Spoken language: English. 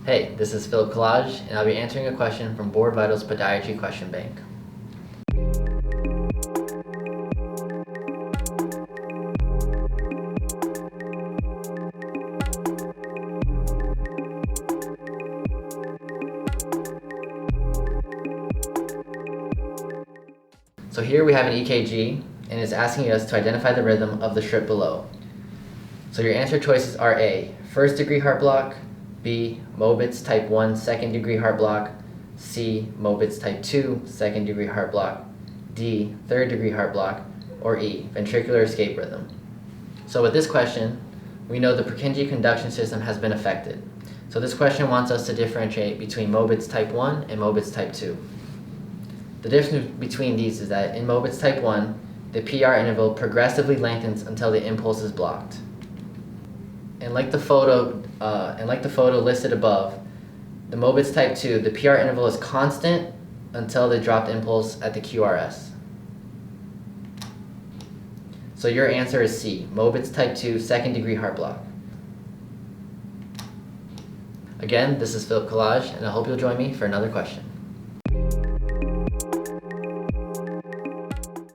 Hey, this is Philip Calaj, and I'll be answering a question from BoardVitals Podiatry Question Bank. So here we have an EKG, and it's asking us to identify the rhythm of the strip below. So your answer choices are A, first degree heart block, B, Mobitz type 1 second degree heart block, C, Mobitz type 2 second degree heart block, D, third degree heart block, or E, ventricular escape rhythm. So with this question, we know the Purkinje conduction system has been affected. So this question wants us to differentiate between Mobitz type 1 and Mobitz type 2. The difference between these is that in Mobitz type 1, the PR interval progressively lengthens until the impulse is blocked. And like the photo listed above, the Mobitz type 2, the PR interval is constant until the dropped impulse at the QRS. So your answer is C, Mobitz type 2 second degree heart block. Again, this is Philip Calaj, and I hope you'll join me for another question.